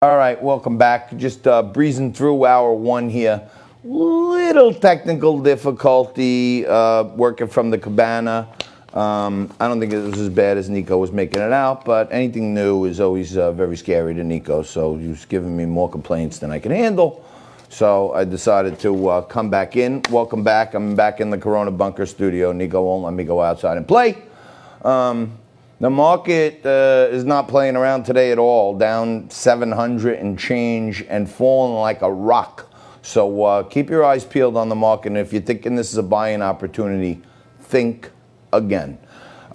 All right, welcome back. Just breezing through hour one here. Little technical difficulty working from the cabana. I don't think it was as bad as Nico was making it out, but anything new is always very scary to Nico, so he was giving me more complaints than I can handle. So I decided to come back in. Welcome back. I'm back in the Corona Bunker studio. Nico won't let me go outside and play. The market is not playing around today at all, down 700 and change and falling like a rock. So keep your eyes peeled on the market, and if you're thinking this is a buying opportunity, think again.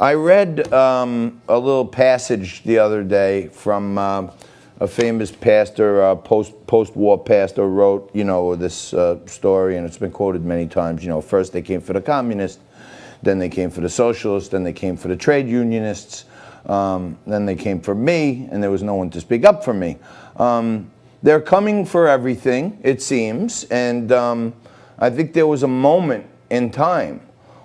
I read a little passage the other day from a famous pastor, post-war pastor, wrote, this story, and it's been quoted many times. First they came for the communists, then they came for the socialists, then they came for the trade unionists, then they came for me, and there was no one to speak up for me. They're coming for everything, it seems, and I think there was a moment in time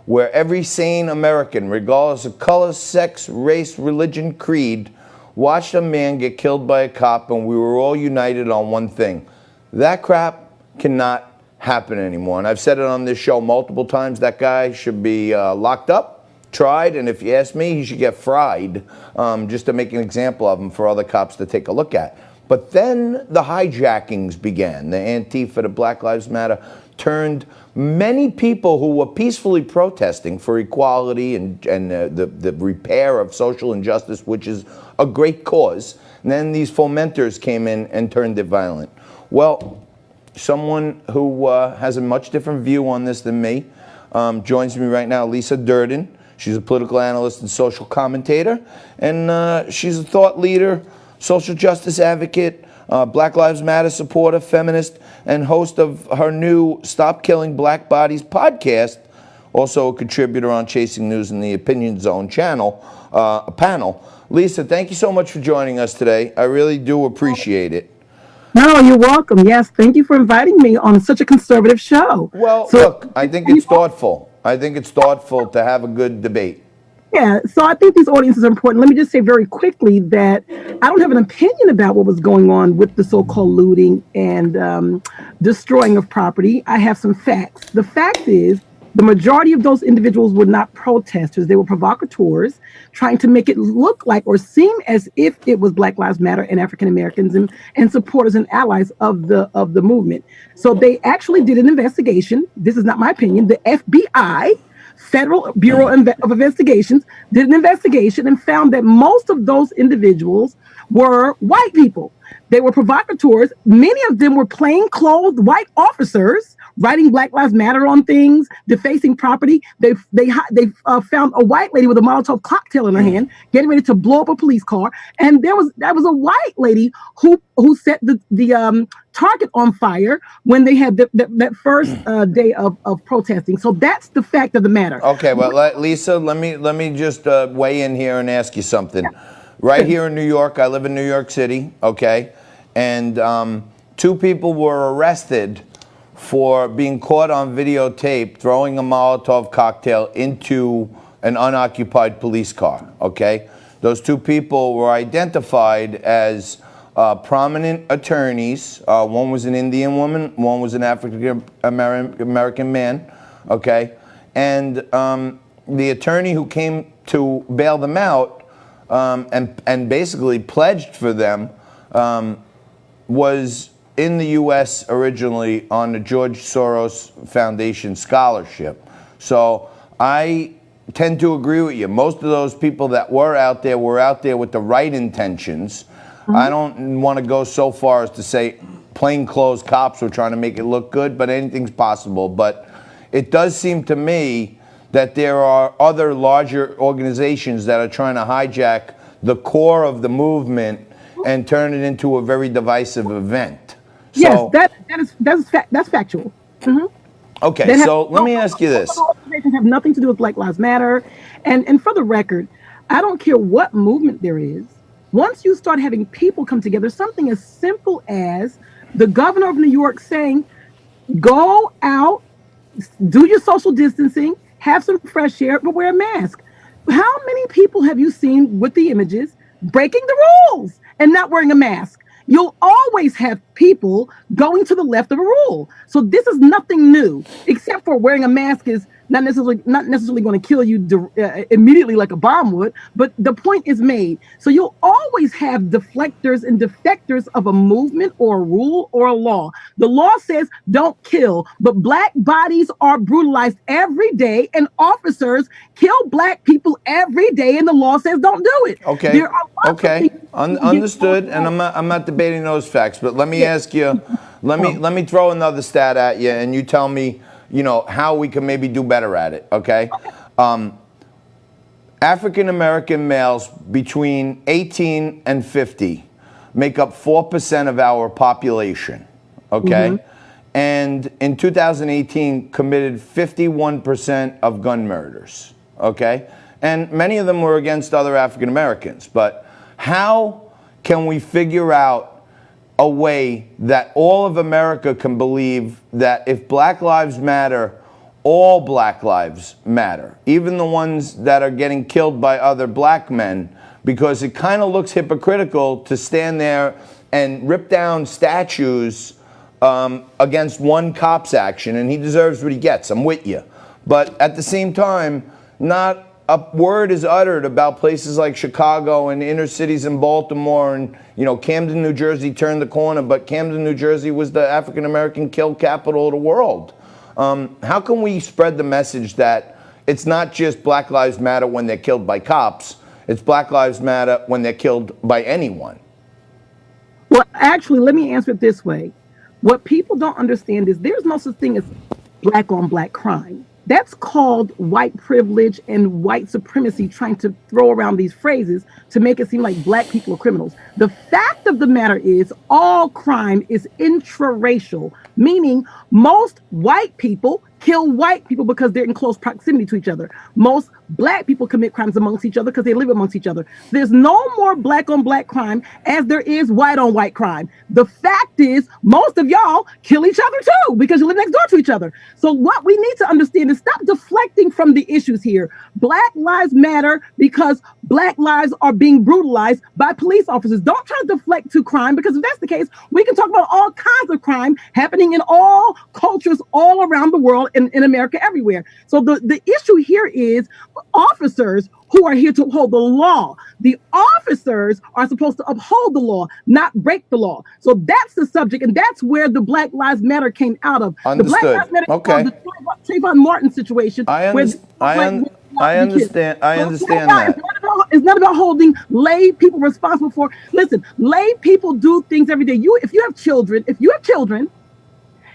where every sane American, regardless of color, sex, race, religion, creed, watched a man get killed by a cop, and we were all united on one thing. That crap cannot happen anymore. And I've said it on this show multiple times. That guy should be locked up, tried, and if you ask me, he should get fried, just to make an example of him for other cops to take a look at. But then the hijackings began. The Antifa, the Black Lives Matter, turned many people who were peacefully protesting for equality and the repair of social injustice, which is a great cause. And then these fomenters came in and turned it violent. Well, someone who has a much different view on this than me joins me right now, Lisa Durden. She's a political analyst and social commentator, and she's a thought leader, social justice advocate, Black Lives Matter supporter, feminist, and host of her new Stop Killing Black Bodies podcast, also a contributor on Chasing News and the Opinion Zone channel, panel. Lisa, thank you so much for joining us today. I really do appreciate it. No, you're welcome. Yes, thank you for inviting me on such a conservative show. Well, So, look, I think it's thoughtful. I think it's thoughtful to have a good debate. yeah, so I think these audiences are important. Let me just say very quickly that I don't have an opinion about what was going on with the so-called looting and destroying of property. I have some facts. The fact is, the majority of those individuals were not protesters. They were provocateurs trying to make it look like or seem as if it was Black Lives Matter and African Americans and supporters and allies of the movement. So they actually did an investigation. This is not my opinion. The FBI, Federal Bureau of Investigations, did an investigation and found that most of those individuals were white people. They were provocateurs. Many of them were plainclothes white officers writing Black Lives Matter on things, defacing property. They found a white lady with a Molotov cocktail in her hand, getting ready to blow up a police car. And that was a white lady who set the Target on fire when they had that first day of protesting. So that's the fact of the matter. Okay, well, Lisa, let me just weigh in here and ask you something. Right here in New York, I live in New York City, okay, and two people were arrested for being caught on videotape throwing a Molotov cocktail into an unoccupied police car, okay? Those two people were identified as prominent attorneys. One was an Indian woman, one was an African American man, okay? And the attorney who came to bail them out and basically pledged for them was in the U.S. originally on the George Soros Foundation scholarship. So I tend to agree with you. Most of those people that were out there with the right intentions. Mm-hmm. I don't want to go so far as to say plainclothes cops were trying to make it look good, but anything's possible. But it does seem to me that there are other larger organizations that are trying to hijack the core of the movement and turn it into a very divisive event. So, yes, that's factual. Mm-hmm. Okay, so let me ask you this. Organizations have nothing to do with Black Lives Matter. And for the record, I don't care what movement there is. Once you start having people come together, something as simple as the governor of New York saying, go out, do your social distancing, have some fresh air, but wear a mask. How many people have you seen with the images breaking the rules and not wearing a mask? you'll always have people going to the left of a rule. So this is nothing new, except for wearing a mask is not necessarily going to kill you immediately like a bomb would. But the point is made. So you'll always have deflectors and defectors of a movement or a rule or a law. The law says don't kill, but black bodies are brutalized every day, and officers kill black people every day, and the law says don't do it. Okay. There are lots of Okay. things Understood. And I'm not debating those facts, but let me ask you. Let me throw another stat at you, and you tell me, how we can maybe do better at it. Okay. African American males between 18 and 50 make up 4% of our population. Okay. And in 2018 committed 51% of gun murders. Okay. And many of them were against other African Americans. But how can we figure out a way that all of America can believe that if Black Lives Matter, all Black lives matter, even the ones that are getting killed by other black men, because it kind of looks hypocritical to stand there and rip down statues against one cop's action, and he deserves what he gets. I'm with you. But at the same time, not a word is uttered about places like Chicago and inner cities in Baltimore and, Camden, New Jersey turned the corner, but Camden, New Jersey was the African American kill capital of the world. How can we spread the message that it's not just Black Lives Matter when they're killed by cops, it's Black Lives Matter when they're killed by anyone? Well, actually, let me answer it this way. What people don't understand is there's no such thing as black on black crime. That's called white privilege and white supremacy trying to throw around these phrases to make it seem like black people are criminals. The fact of the matter is all crime is intraracial, meaning most white people kill white people because they're in close proximity to each other. Most black people commit crimes amongst each other because they live amongst each other. There's no more black on black crime as there is white on white crime. The fact is most of y'all kill each other too because you live next door to each other. So what we need to understand is stop deflecting from the issues here. Black lives matter because black lives are being brutalized by police officers. Don't try to deflect to crime, because if that's the case, we can talk about all kinds of crime happening in all cultures all around the world, in America, everywhere. So the issue here is officers who are here to uphold the law. The officers are supposed to uphold the law, not break the law. So that's the subject, and that's where the Black Lives Matter came out of. Understood. The Black Lives Matter Okay. the Trayvon Martin situation. I understand that. It's not about holding lay people responsible for. Listen, lay people do things every day. If you have children,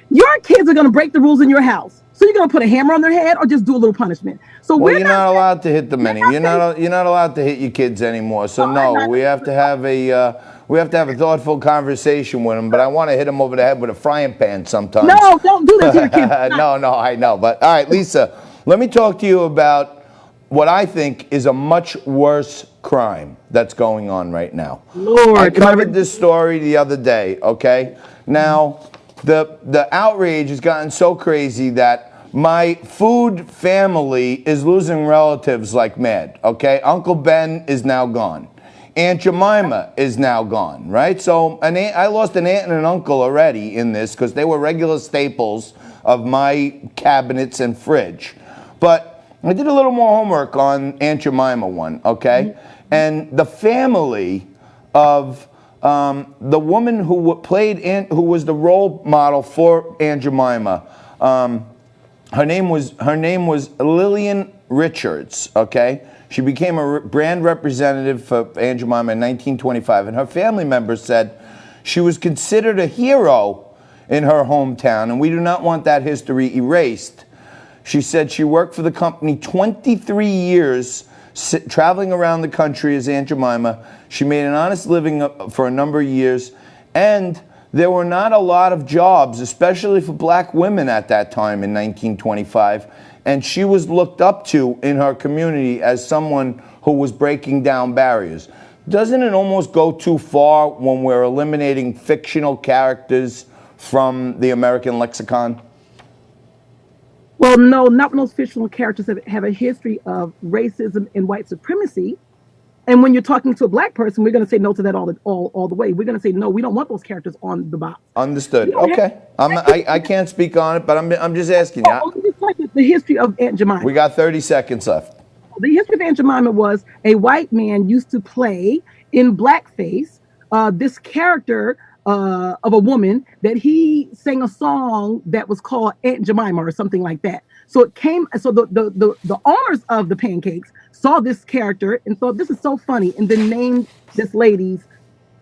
your kids are going to break the rules in your house. So you're going to put a hammer on their head or just do a little punishment. So Well, you're not allowed to hit them anymore. You're not allowed to hit your kids anymore. So no, we have to have a thoughtful conversation with them. But I want to hit them over the head with a frying pan sometimes. No, don't do that to your kids. No, I know. But all right, Lisa, let me talk to you about what I think is a much worse crime that's going on right now. Lord, I covered this story the other day. Okay, now. The outrage has gotten so crazy that my food family is losing relatives like mad, okay? Uncle Ben is now gone. Aunt Jemima is now gone, right? So I lost an aunt and an uncle already in this because they were regular staples of my cabinets and fridge. But I did a little more homework on Aunt Jemima one, okay? And the family of the woman who who was the role model for Aunt Jemima, her name was Lillian Richards. Okay, she became a brand representative for Aunt Jemima in 1925, and her family members said she was considered a hero in her hometown, and we do not want that history erased. She said she worked for the company 23 years. Traveling around the country as Aunt Jemima. She made an honest living for a number of years, and there were not a lot of jobs, especially for black women at that time in 1925, and she was looked up to in her community as someone who was breaking down barriers. Doesn't it almost go too far when we're eliminating fictional characters from the American lexicon? Well, no, not when those fictional characters have a history of racism and white supremacy. And when you're talking to a black person, we're going to say no to that all the way. We're going to say no. We don't want those characters on the box. Understood. We don't have- Okay. I can't speak on it, but I'm just asking you. Oh, let me tell you the history of Aunt Jemima. We got 30 seconds left. The history of Aunt Jemima was a white man used to play in blackface this character of a woman that he sang a song that was called Aunt Jemima or something like that. So it came. So the owners of the pancakes saw this character and thought this is so funny, and then named this lady's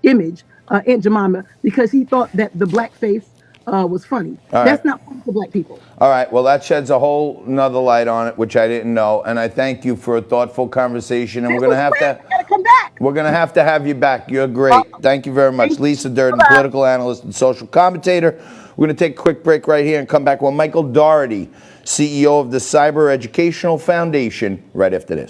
image Aunt Jemima because he thought that the blackface was funny. All That's right. not funny for black people. All right. Well, that sheds a whole nother light on it, which I didn't know. And I thank you for a thoughtful conversation. And we're gonna have to. You gotta come back. We're going to have you back. You're great. Thank you very much. Lisa Durden, Bye-bye. political analyst and social commentator. We're going to take a quick break right here and come back with Michael Dougherty, CEO of the Cyber Educational Foundation, right after this.